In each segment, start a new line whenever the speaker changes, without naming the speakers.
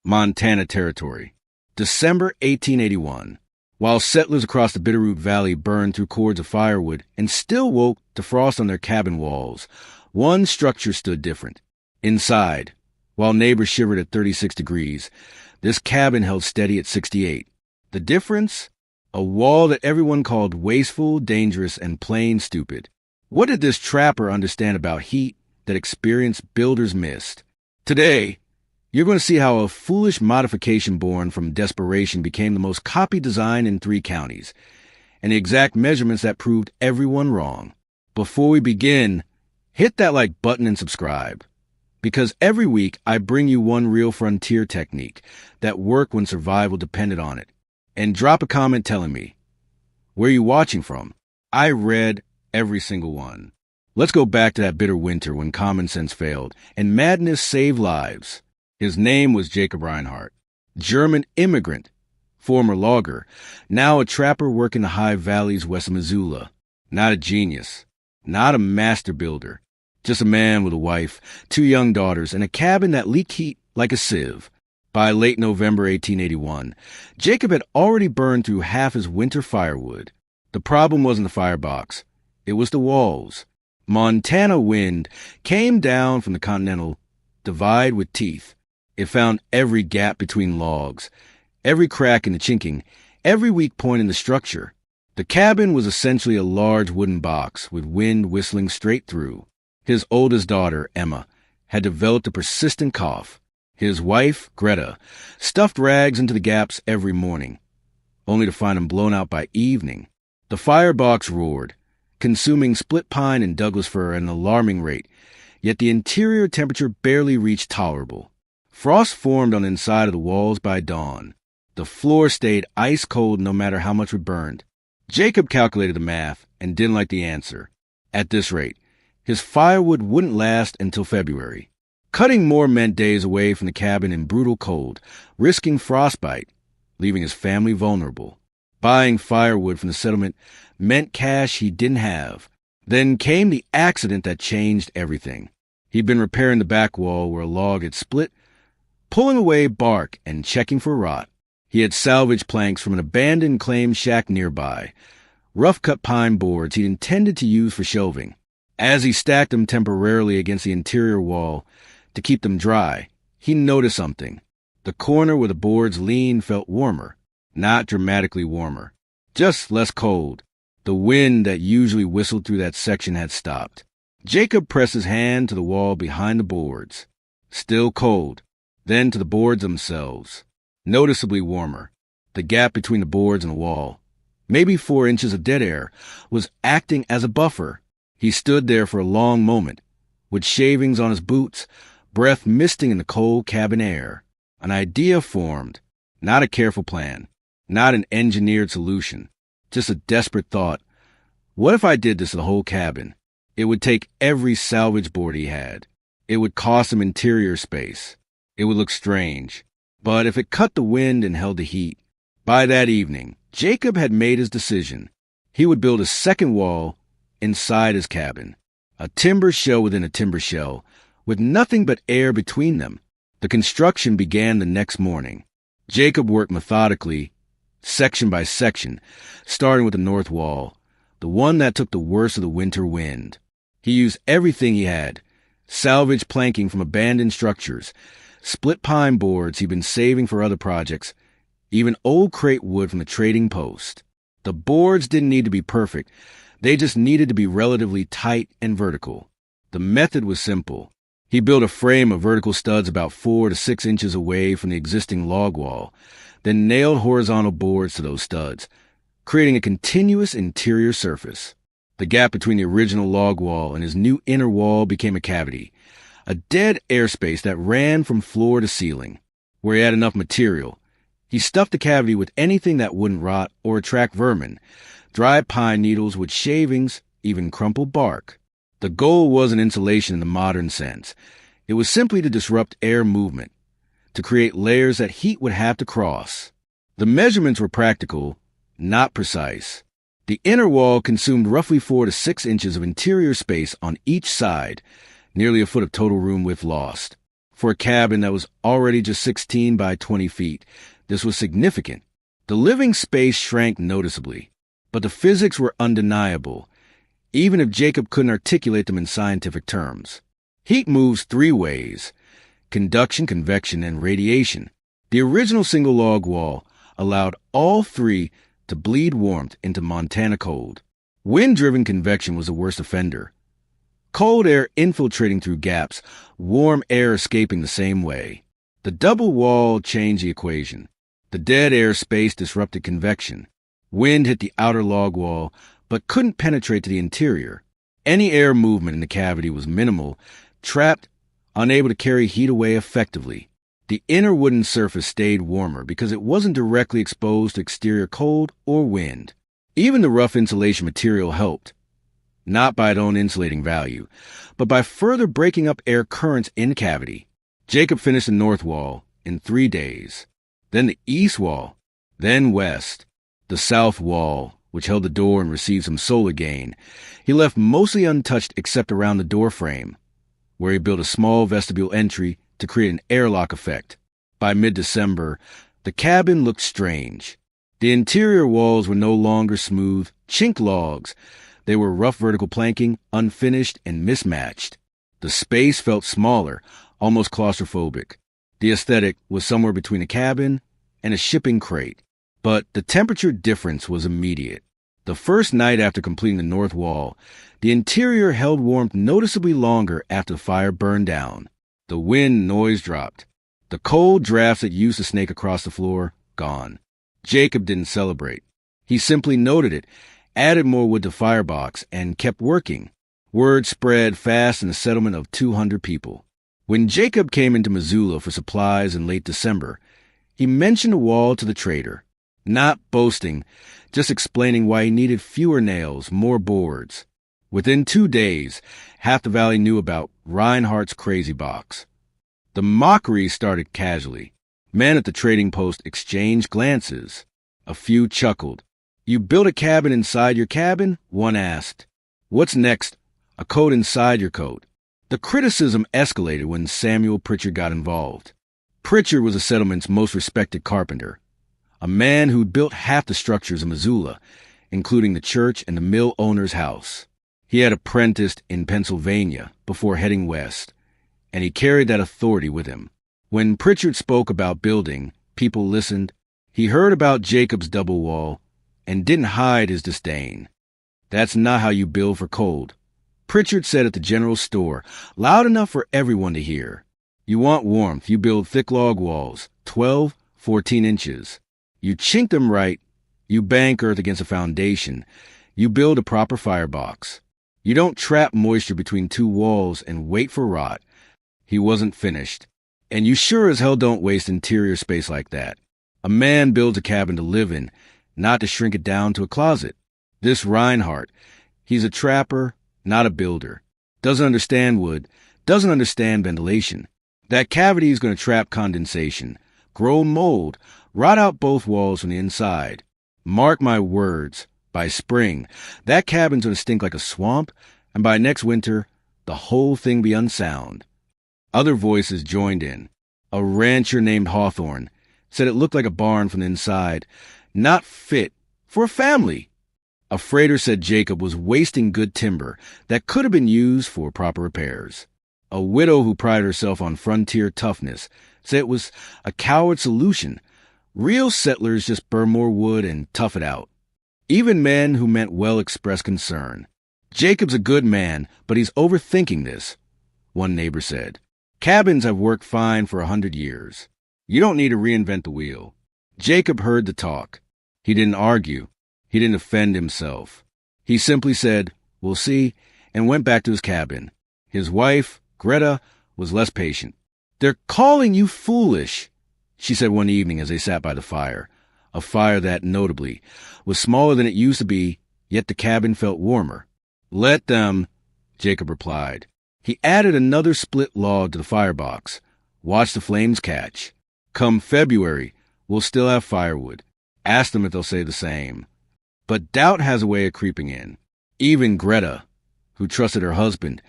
Montana Territory. December 1881. While settlers across the Bitterroot Valley burned through cords of firewood and still woke to frost on their cabin walls, one structure stood different. Inside, while neighbors shivered at 36 degrees, this cabin held steady at 68. The difference? A wall that everyone called wasteful, dangerous, and plain stupid. What did this trapper understand about heat that experienced builders missed? Today, you're going to see how a foolish modification born from desperation became the most copied design in 3 counties, and the exact measurements that proved everyone wrong. Before we begin, hit that like button and subscribe, because every week I bring you one real frontier technique that worked when survival depended on it. And drop a comment telling me, where you watching from? I read every single one. Let's go back to that bitter winter when common sense failed and madness saved lives. His name was Jacob Reinhardt, German immigrant, former logger, now a trapper working the high valleys west of Missoula. Not a genius, not a master builder, just a man with a wife, 2 young daughters, and a cabin that leaked heat like a sieve. By late November 1881, Jacob had already burned through half his winter firewood. The problem wasn't the firebox, it was the walls. Montana wind came down from the continental divide with teeth. It found every gap between logs, every crack in the chinking, every weak point in the structure. The cabin was essentially a large wooden box with wind whistling straight through. His oldest daughter, Emma, had developed a persistent cough. His wife, Greta, stuffed rags into the gaps every morning, only to find them blown out by evening. The firebox roared, consuming split pine and Douglas fir at an alarming rate, yet the interior temperature barely reached tolerable. Frost formed on the inside of the walls by dawn. The floor stayed ice cold no matter how much we burned. Jacob calculated the math and didn't like the answer. At this rate, his firewood wouldn't last until February. Cutting more meant days away from the cabin in brutal cold, risking frostbite, leaving his family vulnerable. Buying firewood from the settlement meant cash he didn't have. Then came the accident that changed everything. He'd been repairing the back wall where a log had split, pulling away bark and checking for rot. He had salvaged planks from an abandoned claim shack nearby, rough-cut pine boards he'd intended to use for shelving. As he stacked them temporarily against the interior wall to keep them dry, he noticed something. The corner where the boards leaned felt warmer, not dramatically warmer, just less cold. The wind that usually whistled through that section had stopped. Jacob pressed his hand to the wall behind the boards. Still cold. Then to the boards themselves. Noticeably warmer. The gap between the boards and the wall, maybe 4 inches of dead air, was acting as a buffer. He stood there for a long moment, with shavings on his boots, breath misting in the cold cabin air. An idea formed, not a careful plan, not an engineered solution, just a desperate thought. What if I did this to the whole cabin? It would take every salvage board he had. It would cost him interior space. It would look strange. But if it cut the wind and held the heat, by that evening, Jacob had made his decision. He would build a second wall inside his cabin, a timber shell within a timber shell, with nothing but air between them. The construction began the next morning. Jacob worked methodically, section by section, starting with the north wall, the one that took the worst of the winter wind. He used everything he had, salvaged planking from abandoned structures, split pine boards he'd been saving for other projects, even old crate wood from the trading post. The boards didn't need to be perfect. They just needed to be relatively tight and vertical. The method was simple. He built a frame of vertical studs about 4 to 6 inches away from the existing log wall, then nailed horizontal boards to those studs, creating a continuous interior surface. The gap between the original log wall and his new inner wall became a cavity, a dead airspace that ran from floor to ceiling. Where he had enough material, he stuffed the cavity with anything that wouldn't rot or attract vermin, dry pine needles with shavings, even crumpled bark. The goal wasn't insulation in the modern sense. It was simply to disrupt air movement, to create layers that heat would have to cross. The measurements were practical, not precise. The inner wall consumed roughly 4 to 6 inches of interior space on each side, nearly a foot of total room width lost. For a cabin that was already just 16 by 20 feet, this was significant. The living space shrank noticeably, but the physics were undeniable, even if Jacob couldn't articulate them in scientific terms. Heat moves three ways: conduction, convection, and radiation. The original single-log wall allowed all three to bleed warmth into Montana cold. Wind-driven convection was the worst offender. Cold air infiltrating through gaps, warm air escaping the same way. The double wall changed the equation. The dead air space disrupted convection. Wind hit the outer log wall, but couldn't penetrate to the interior. Any air movement in the cavity was minimal, trapped, unable to carry heat away effectively. The inner wooden surface stayed warmer because it wasn't directly exposed to exterior cold or wind. Even the rough insulation material helped, not by its own insulating value, but by further breaking up air currents in cavity. Jacob finished the north wall in 3 days, then the east wall, then west. The south wall, which held the door and received some solar gain, he left mostly untouched except around the door frame, where he built a small vestibule entry to create an airlock effect. By mid-December, the cabin looked strange. The interior walls were no longer smooth, chink logs. They were rough vertical planking, unfinished and mismatched. The space felt smaller, almost claustrophobic. The aesthetic was somewhere between a cabin and a shipping crate. But the temperature difference was immediate. The first night after completing the north wall, the interior held warmth noticeably longer after the fire burned down. The wind noise dropped. The cold drafts that used to snake across the floor, gone. Jacob didn't celebrate. He simply noted it, added more wood to firebox, and kept working. Word spread fast in a settlement of 200 people. When Jacob came into Missoula for supplies in late December, he mentioned the wall to the trader. Not boasting, just explaining why he needed fewer nails, more boards. Within 2 days, half the valley knew about Reinhardt's crazy box. The mockery started casually. Men at the trading post exchanged glances. A few chuckled. "You built a cabin inside your cabin?" one asked. "What's next? A coat inside your coat." The criticism escalated when Samuel Pritchard got involved. Pritchard was the settlement's most respected carpenter, a man who'd built half the structures in Missoula, including the church and the mill owner's house. He had apprenticed in Pennsylvania before heading west, and he carried that authority with him. When Pritchard spoke about building, people listened. He heard about Jacob's double wall and didn't hide his disdain. "That's not how you build for cold," Pritchard said at the general store, loud enough for everyone to hear. "You want warmth, you build thick log walls, 12, 14 inches. You chink them right, you bank earth against a foundation, you build a proper firebox. You don't trap moisture between two walls and wait for rot." He wasn't finished. "And you sure as hell don't waste interior space like that. A man builds a cabin to live in, not to shrink it down to a closet. This Reinhardt, he's a trapper, not a builder. Doesn't understand wood, doesn't understand ventilation. That cavity is going to trap condensation, grow mold, rot out both walls from the inside. Mark my words, by spring, that cabin's going to stink like a swamp, and by next winter, the whole thing be unsound." Other voices joined in. A rancher named Hawthorne said it looked like a barn from the inside, not fit for a family. A freighter said Jacob was wasting good timber that could have been used for proper repairs. A widow who prided herself on frontier toughness said it was a coward solution. Real settlers just burn more wood and tough it out. Even men who meant well expressed concern. "Jacob's a good man, but he's overthinking this," one neighbor said. "Cabins have worked fine for 100 years. You don't need to reinvent the wheel." Jacob heard the talk. He didn't argue. He didn't offend himself. He simply said, "We'll see," and went back to his cabin. His wife, Greta, was less patient. "They're calling you foolish," she said one evening as they sat by the fire, a fire that, notably, was smaller than it used to be, yet the cabin felt warmer. "Let them," Jacob replied. He added another split log to the firebox. "Watch the flames catch. Come February, we'll still have firewood. Ask them if they'll say the same." But doubt has a way of creeping in. Even Greta, who trusted her husband,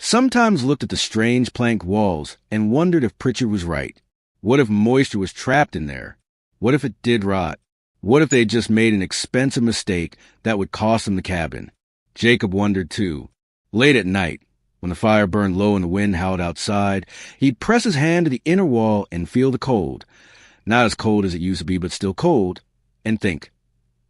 sometimes looked at the strange plank walls and wondered if Pritchard was right. What if moisture was trapped in there? What if it did rot? What if they'd just made an expensive mistake that would cost them the cabin? Jacob wondered too. Late at night, when the fire burned low and the wind howled outside, he'd press his hand to the inner wall and feel the cold. Not as cold as it used to be, but still cold. And think,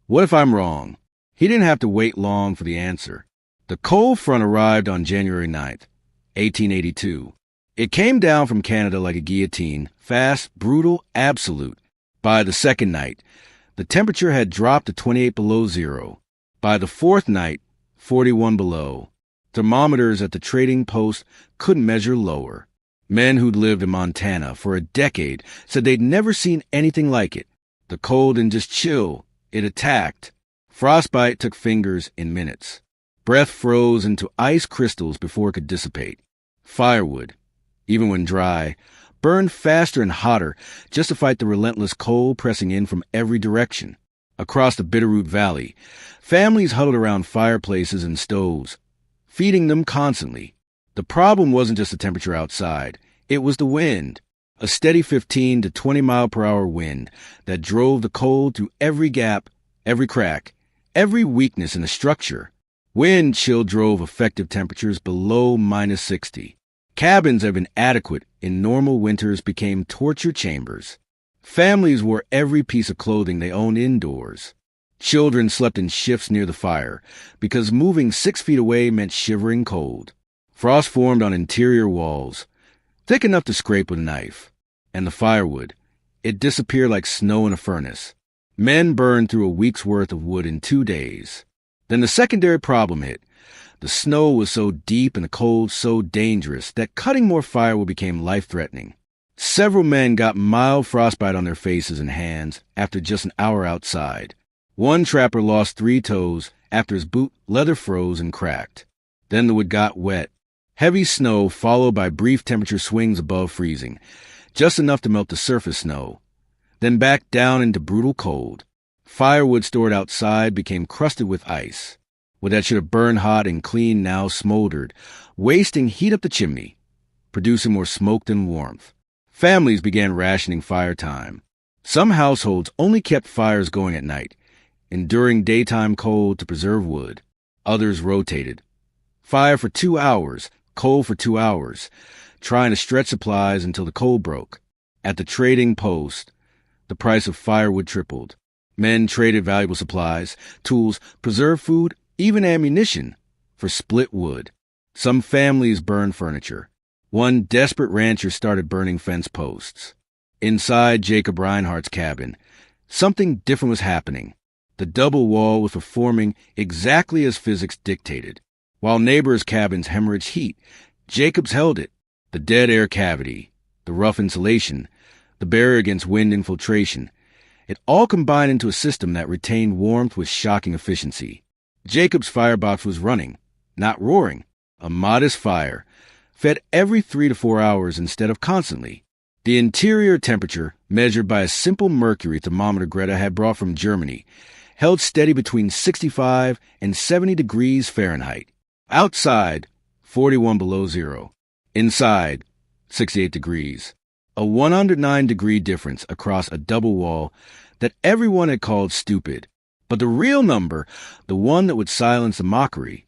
what if I'm wrong? He didn't have to wait long for the answer. The cold front arrived on January 9th, 1882. It came down from Canada like a guillotine, fast, brutal, absolute. By the second night, the temperature had dropped to 28 below zero. By the fourth night, 41 below. Thermometers at the trading post couldn't measure lower. Men who'd lived in Montana for a decade said they'd never seen anything like it. The cold didn't just chill, it attacked. Frostbite took fingers in minutes. Breath froze into ice crystals before it could dissipate. Firewood, even when dry, burned faster and hotter just to fight the relentless cold pressing in from every direction. Across the Bitterroot Valley, families huddled around fireplaces and stoves, feeding them constantly. The problem wasn't just the temperature outside, it was the wind. A steady 15 to 20 mile per hour wind that drove the cold through every gap, every crack, every weakness in the structure. Wind chill drove effective temperatures below minus 60. Cabins that had been adequate in normal winters became torture chambers. Families wore every piece of clothing they owned indoors. Children slept in shifts near the fire because moving 6 feet away meant shivering cold. Frost formed on interior walls, thick enough to scrape with a knife. And the firewood, it disappeared like snow in a furnace. Men burned through a week's worth of wood in 2 days. Then the secondary problem hit. The snow was so deep and the cold so dangerous that cutting more firewood became life-threatening. Several men got mild frostbite on their faces and hands after just an hour outside. One trapper lost 3 toes after his boot leather froze and cracked. Then the wood got wet. Heavy snow followed by brief temperature swings above freezing, just enough to melt the surface snow. Then back down into brutal cold. Firewood stored outside became crusted with ice. Wood that should have burned hot and clean now smoldered, wasting heat up the chimney, producing more smoke than warmth. Families began rationing fire time. Some households only kept fires going at night, enduring daytime cold to preserve wood. Others rotated. Fire for 2 hours, cold for 2 hours, trying to stretch supplies until the cold broke. At the trading post, the price of firewood tripled. Men traded valuable supplies, tools, preserved food, even ammunition, for split wood. Some families burned furniture. One desperate rancher started burning fence posts. Inside Jacob Reinhardt's cabin, something different was happening. The double wall was performing exactly as physics dictated. While neighbors' cabins hemorrhaged heat, Jacob's held it. The dead air cavity, the rough insulation, the barrier against wind infiltration. It all combined into a system that retained warmth with shocking efficiency. Jacob's firebox was running, not roaring. A modest fire, fed every 3 to 4 hours instead of constantly. The interior temperature, measured by a simple mercury thermometer Greta had brought from Germany, held steady between 65 and 70 degrees Fahrenheit. Outside, 41 below zero. Inside, 68 degrees. A 109-degree difference across a double wall that everyone had called stupid. But the real number, the one that would silence the mockery,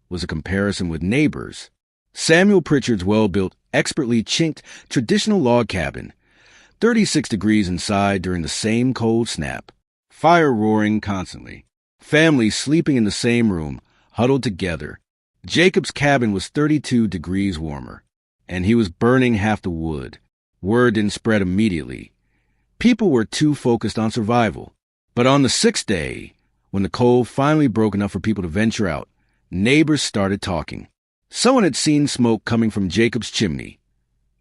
was a comparison with neighbors. Samuel Pritchard's well-built, expertly chinked, traditional log cabin, 36 degrees inside during the same cold snap. Fire roaring constantly. Families sleeping in the same room, huddled together. Jacob's cabin was 32 degrees warmer, and he was burning half the wood. Word didn't spread immediately. People were too focused on survival. But on the 6th day, when the cold finally broke enough for people to venture out, neighbors started talking. Someone had seen smoke coming from Jacob's chimney.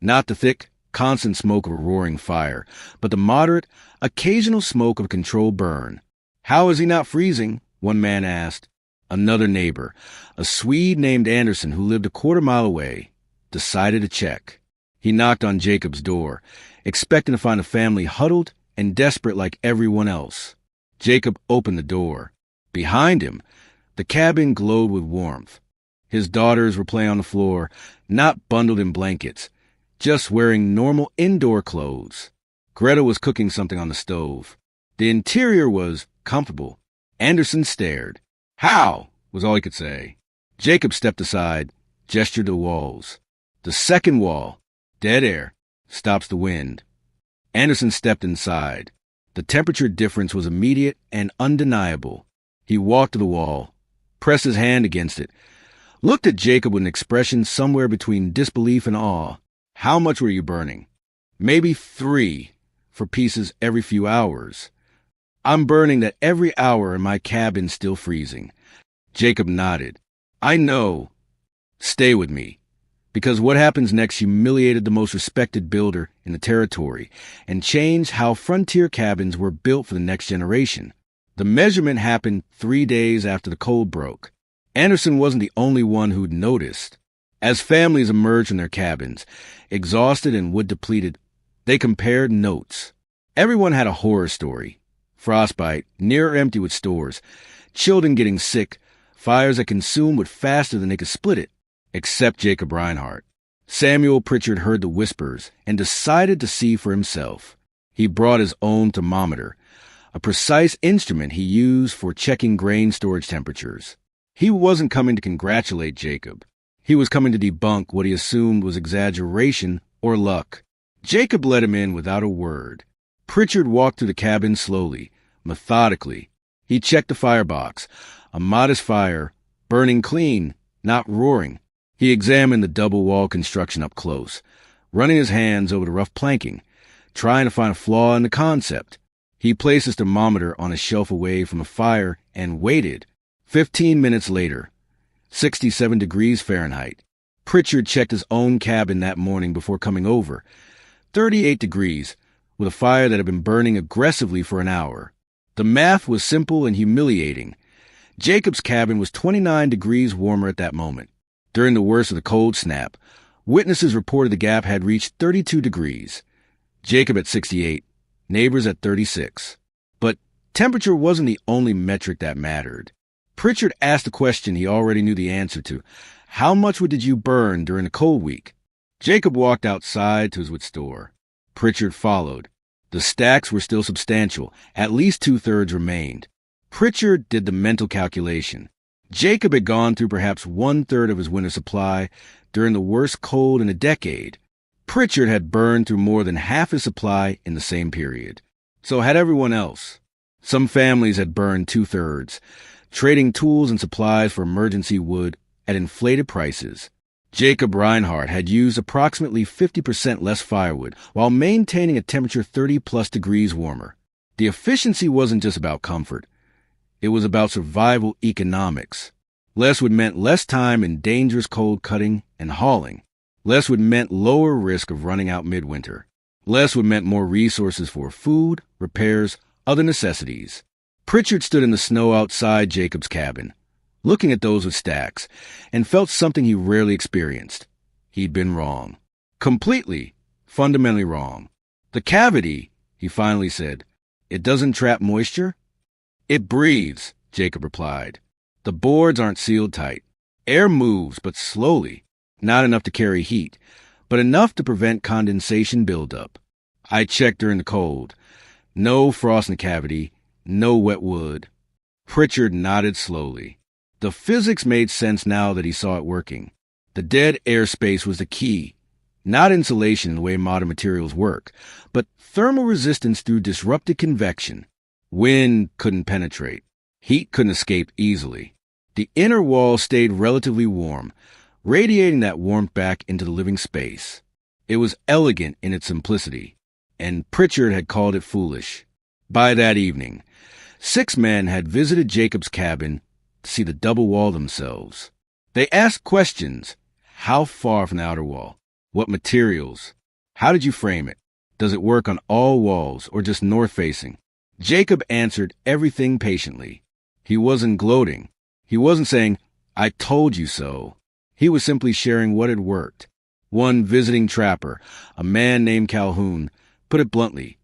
Not the thick, constant smoke of a roaring fire, but the moderate, occasional smoke of a controlled burn. "How is he not freezing?" one man asked. Another neighbor, a Swede named Anderson who lived a quarter-mile away, decided to check. He knocked on Jacob's door, expecting to find a family huddled and desperate like everyone else. Jacob opened the door. Behind him, the cabin glowed with warmth. His daughters were playing on the floor, not bundled in blankets, just wearing normal indoor clothes. Greta was cooking something on the stove. The interior was comfortable. Anderson stared. "How?" was all he could say. Jacob stepped aside, gestured to the walls. The second wall, dead air, stops the wind. Anderson stepped inside. The temperature difference was immediate and undeniable. He walked to the wall, pressed his hand against it, looked at Jacob with an expression somewhere between disbelief and awe. "How much were you burning?" "Maybe 3 for pieces every few hours." "I'm burning that every hour and my cabin's still freezing." Jacob nodded. "I know. Stay with me." Because what happens next humiliated the most respected builder in the territory and changed how frontier cabins were built for the next generation. The measurement happened 3 days after the cold broke. Anderson wasn't the only one who'd noticed. As families emerged from their cabins, exhausted and wood-depleted, they compared notes. Everyone had a horror story. Frostbite, near or empty with stores, children getting sick, fires that consumed wood faster than they could split it. Except Jacob Reinhardt. Samuel Pritchard heard the whispers and decided to see for himself. He brought his own thermometer, a precise instrument he used for checking grain storage temperatures. He wasn't coming to congratulate Jacob. He was coming to debunk what he assumed was exaggeration or luck. Jacob let him in without a word. Pritchard walked through the cabin slowly, methodically. He checked the firebox, a modest fire, burning clean, not roaring. He examined the double-wall construction up close, running his hands over the rough planking, trying to find a flaw in the concept. He placed his thermometer on a shelf away from the fire and waited. 15 minutes later, 67 degrees Fahrenheit. Pritchard checked his own cabin that morning before coming over. 38 degrees, with a fire that had been burning aggressively for an hour. The math was simple and humiliating. Jacob's cabin was 29 degrees warmer at that moment. During the worst of the cold snap, witnesses reported the gap had reached 32 degrees. Jacob at 68, neighbors at 36. But temperature wasn't the only metric that mattered. Pritchard asked a question he already knew the answer to. How much wood did you burn during the cold week? Jacob walked outside to his wood store. Pritchard followed. The stacks were still substantial. At least 2/3 remained. Pritchard did the mental calculation. Jacob had gone through perhaps 1/3 of his winter supply during the worst cold in a decade. Pritchard had burned through more than half his supply in the same period. So had everyone else. Some families had burned 2/3, trading tools and supplies for emergency wood at inflated prices. Jacob Reinhardt had used approximately 50% less firewood while maintaining a temperature 30+ degrees warmer. The efficiency wasn't just about comfort. It was about survival economics. Less wood meant less time in dangerous cold cutting and hauling. Less wood meant lower risk of running out midwinter. Less wood meant more resources for food, repairs, other necessities. Pritchard stood in the snow outside Jacob's cabin, looking at those with stacks, and felt something he rarely experienced. He'd been wrong. Completely, fundamentally wrong. The cavity, he finally said, it doesn't trap moisture? It breathes, Jacob replied. The boards aren't sealed tight. Air moves, but slowly. Not enough to carry heat, but enough to prevent condensation buildup. I checked during the cold. No frost in the cavity, no wet wood. Pritchard nodded slowly. The physics made sense now that he saw it working. The dead airspace was the key. Not insulation in the way modern materials work, but thermal resistance through disrupted convection. Wind couldn't penetrate. Heat couldn't escape easily. The inner wall stayed relatively warm, radiating that warmth back into the living space. It was elegant in its simplicity, and Pritchard had called it foolish. By that evening, 6 men had visited Jacob's cabin to see the double wall themselves. They asked questions. How far from the outer wall? What materials? How did you frame it? Does it work on all walls or just north-facing? Jacob answered everything patiently. He wasn't gloating. He wasn't saying, I told you so. He was simply sharing what had worked. One visiting trapper, a man named Calhoun, put it bluntly.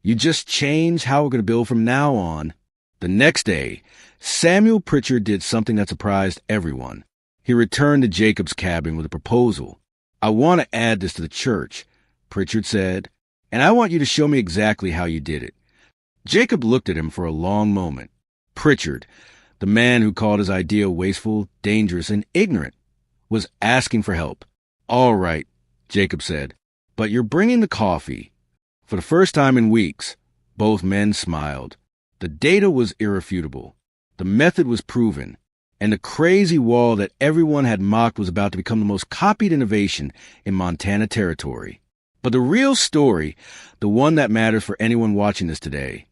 You just change how we're going to build from now on. The next day, Samuel Pritchard did something that surprised everyone. He returned to Jacob's cabin with a proposal. "I want to add this to the church," Pritchard said, "and I want you to show me exactly how you did it." Jacob looked at him for a long moment. Pritchard, the man who called his idea wasteful, dangerous, and ignorant, was asking for help. "All right," Jacob said, "but you're bringing the coffee." For the first time in weeks, both men smiled. The data was irrefutable. The method was proven. And the crazy wall that everyone had mocked was about to become the most copied innovation in Montana territory. But the real story, the one that matters for anyone watching this today,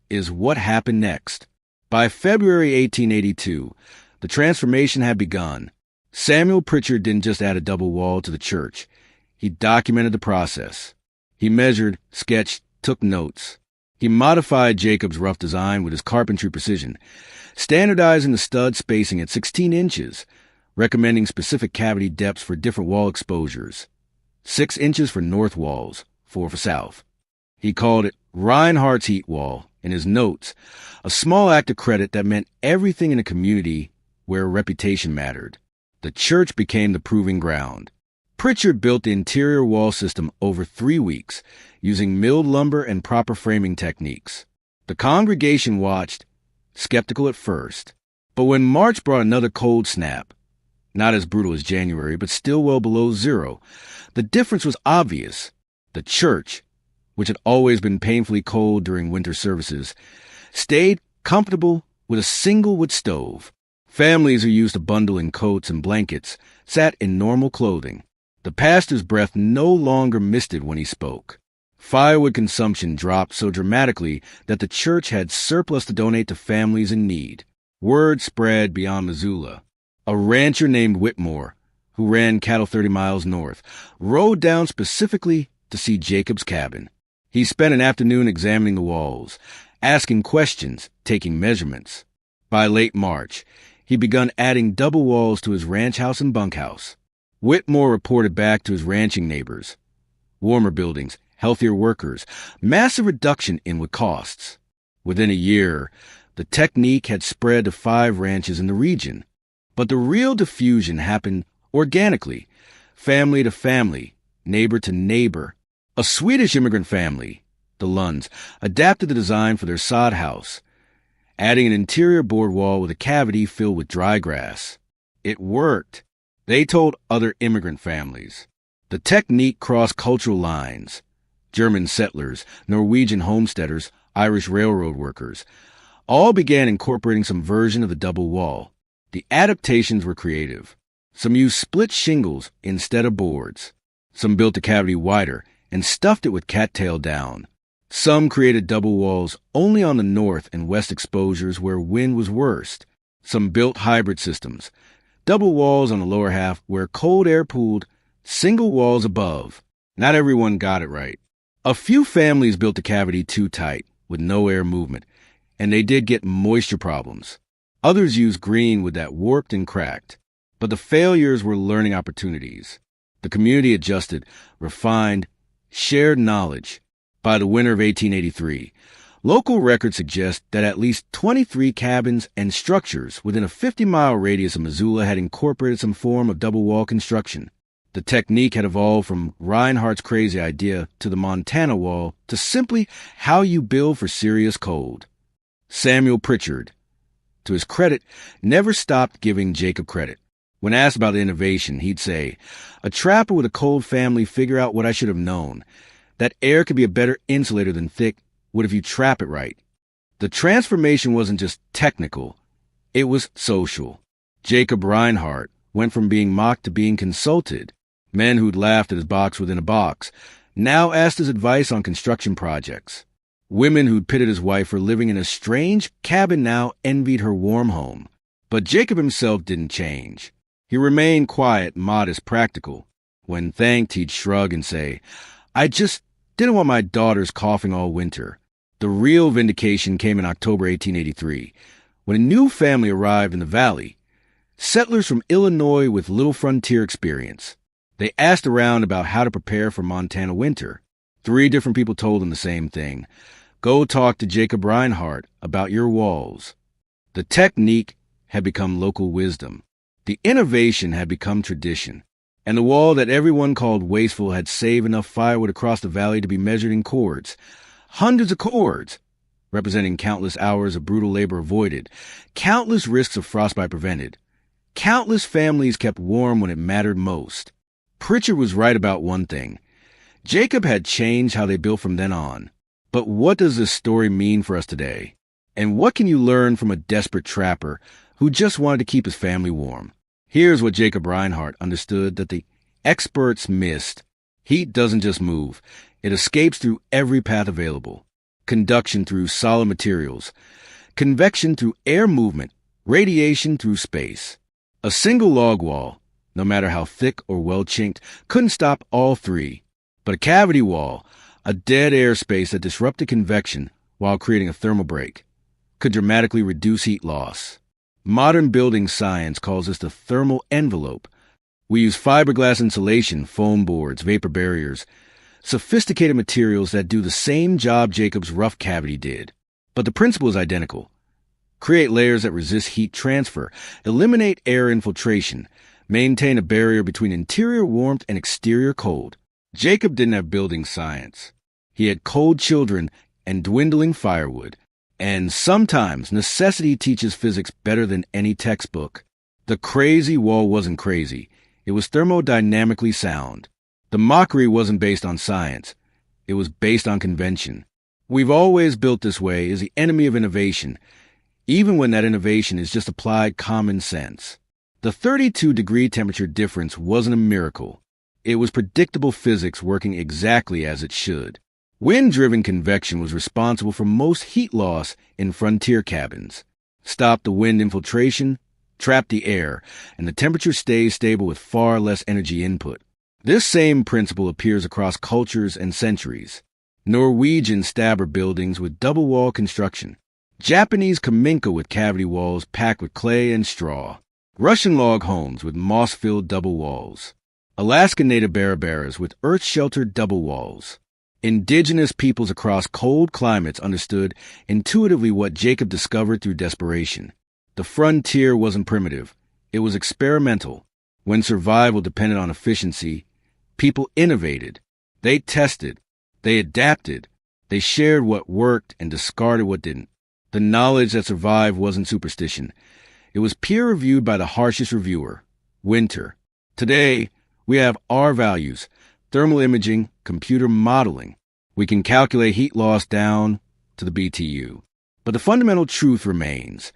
is what happened next. By February 1882, the transformation had begun. Samuel Pritchard didn't just add a double wall to the church. He documented the process. He measured, sketched, took notes. He modified Jacob's rough design with his carpentry precision, standardizing the stud spacing at 16 inches, recommending specific cavity depths for different wall exposures. 6 inches for north walls, 4 for south. He called it Reinhardt's heat wall in his notes, a small act of credit that meant everything in a community where reputation mattered. The church became the proving ground. Pritchard built the interior wall system over 3 weeks, using milled lumber and proper framing techniques. The congregation watched, skeptical at first. But when March brought another cold snap, not as brutal as January, but still well below zero, the difference was obvious. The church, which had always been painfully cold during winter services, stayed comfortable with a single wood stove. Families who used to bundle in coats and blankets sat in normal clothing. The pastor's breath no longer misted when he spoke. Firewood consumption dropped so dramatically that the church had surplus to donate to families in need. Word spread beyond Missoula. A rancher named Whitmore, who ran cattle 30 miles north, rode down specifically to see Jacob's cabin. He spent an afternoon examining the walls, asking questions, taking measurements. By late March, he begun adding double walls to his ranch house and bunkhouse. Whitmore reported back to his ranching neighbors. Warmer buildings, healthier workers, massive reduction in wood costs. Within a year, the technique had spread to 5 ranches in the region. But the real diffusion happened organically, family to family, neighbor to neighbor. A Swedish immigrant family, the Lunds, adapted the design for their sod house, adding an interior board wall with a cavity filled with dry grass. It worked. They told other immigrant families. The technique crossed cultural lines. German settlers, Norwegian homesteaders, Irish railroad workers, all began incorporating some version of the double wall. The adaptations were creative. Some used split shingles instead of boards. Some built the cavity wider and stuffed it with cattail down. Some created double walls only on the north and west exposures where wind was worst. Some built hybrid systems, double walls on the lower half where cold air pooled, single walls above. Not everyone got it right. A few families built the cavity too tight, with no air movement, and they did get moisture problems. Others used greenwood that warped and cracked. But the failures were learning opportunities. The community adjusted, refined, shared knowledge. By the winter of 1883, local records suggest that at least 23 cabins and structures within a 50-mile radius of Missoula had incorporated some form of double wall construction. The technique had evolved from Reinhardt's crazy idea to the Montana wall to simply how you build for serious cold. Samuel Pritchard, to his credit, never stopped giving Jacob credit. When asked about the innovation, he'd say, "A trapper with a cold family figured out what I should have known. That air could be a better insulator than thick wood if you trap it right." The transformation wasn't just technical, it was social. Jacob Reinhardt went from being mocked to being consulted. Men who'd laughed at his box within a box now asked his advice on construction projects. Women who'd pitted his wife for living in a strange cabin now envied her warm home. But Jacob himself didn't change. He remained quiet, modest, practical. When thanked, he'd shrug and say, "I just didn't want my daughters coughing all winter." The real vindication came in October 1883, when a new family arrived in the valley. Settlers from Illinois with little frontier experience. They asked around about how to prepare for Montana winter. 3 different people told them the same thing. Go talk to Jacob Reinhardt about your walls. The technique had become local wisdom. The innovation had become tradition, and the wall that everyone called wasteful had saved enough firewood across the valley to be measured in cords. Hundreds of cords, representing countless hours of brutal labor avoided, countless risks of frostbite prevented. Countless families kept warm when it mattered most. Pritchard was right about one thing. Jacob had changed how they built from then on. But what does this story mean for us today? And what can you learn from a desperate trapper who just wanted to keep his family warm? Here's what Jacob Reinhardt understood that the experts missed. Heat doesn't just move. It escapes through every path available. Conduction through solid materials. Convection through air movement. Radiation through space. A single log wall, no matter how thick or well-chinked, couldn't stop all three. But a cavity wall, a dead air space that disrupted convection while creating a thermal break, could dramatically reduce heat loss. Modern building science calls this the thermal envelope. We use fiberglass insulation, foam boards, vapor barriers, sophisticated materials that do the same job Jacob's rough cavity did. But the principle is identical. Create layers that resist heat transfer, eliminate air infiltration, maintain a barrier between interior warmth and exterior cold. Jacob didn't have building science. He had cold children and dwindling firewood. And sometimes necessity teaches physics better than any textbook. The crazy wall wasn't crazy. It was thermodynamically sound. The mockery wasn't based on science. It was based on convention. We've always built this way is the enemy of innovation, even when that innovation is just applied common sense. The 32-degree temperature difference wasn't a miracle. It was predictable physics working exactly as it should. Wind-driven convection was responsible for most heat loss in frontier cabins. Stop the wind infiltration, trap the air, and the temperature stays stable with far less energy input. This same principle appears across cultures and centuries. Norwegian stabber buildings with double-wall construction. Japanese kaminka with cavity walls packed with clay and straw. Russian log homes with moss-filled double walls. Alaskan native barabaras with earth-sheltered double walls. Indigenous peoples across cold climates understood intuitively what Jacob discovered through desperation. The frontier wasn't primitive. It was experimental. When survival depended on efficiency, people innovated. They tested. They adapted. They shared what worked and discarded what didn't. The knowledge that survived wasn't superstition. It was peer-reviewed by the harshest reviewer, Winter. Today, we have our values, thermal imaging, computer modeling. We can calculate heat loss down to the BTU. But the fundamental truth remains.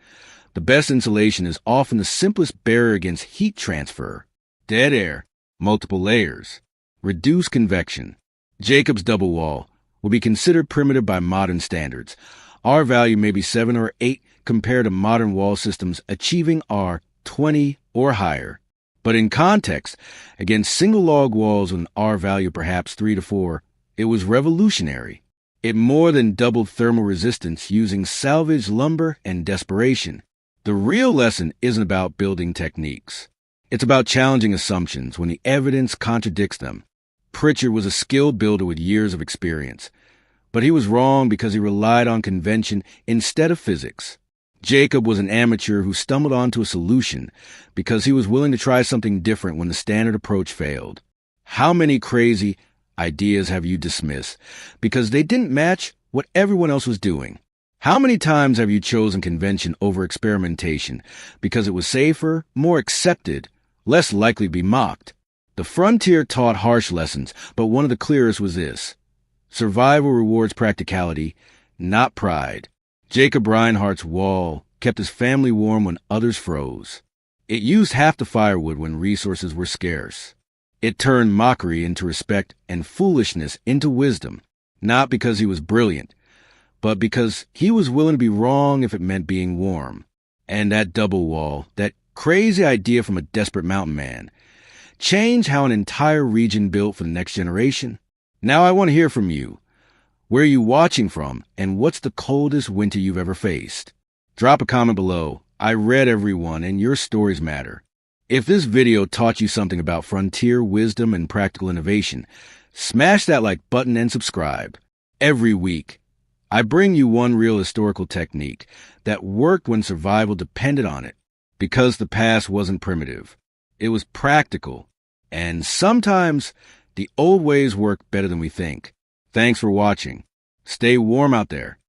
The best insulation is often the simplest barrier against heat transfer. Dead air, multiple layers, reduced convection. Jacob's double wall will be considered primitive by modern standards. Our value may be 7 or 8 compared to modern wall systems achieving our 20 or higher. But in context, against single log walls with an R value perhaps 3 to 4, it was revolutionary. It more than doubled thermal resistance using salvaged lumber and desperation. The real lesson isn't about building techniques. It's about challenging assumptions when the evidence contradicts them. Pritchard was a skilled builder with years of experience, but he was wrong because he relied on convention instead of physics. Jacob was an amateur who stumbled onto a solution because he was willing to try something different when the standard approach failed. How many crazy ideas have you dismissed because they didn't match what everyone else was doing? How many times have you chosen convention over experimentation because it was safer, more accepted, less likely to be mocked? The frontier taught harsh lessons, but one of the clearest was this. Survival rewards practicality, not pride. Jacob Reinhardt's wall kept his family warm when others froze. It used half the firewood when resources were scarce. It turned mockery into respect and foolishness into wisdom, not because he was brilliant, but because he was willing to be wrong if it meant being warm. And that double wall, that crazy idea from a desperate mountain man, changed how an entire region built for the next generation. Now I want to hear from you. Where are you watching from, and what's the coldest winter you've ever faced? Drop a comment below. I read every one, and your stories matter. If this video taught you something about frontier wisdom and practical innovation, smash that like button and subscribe. Every week, I bring you one real historical technique that worked when survival depended on it. because the past wasn't primitive. It was practical. And sometimes the old ways work better than we think. Thanks for watching. Stay warm out there.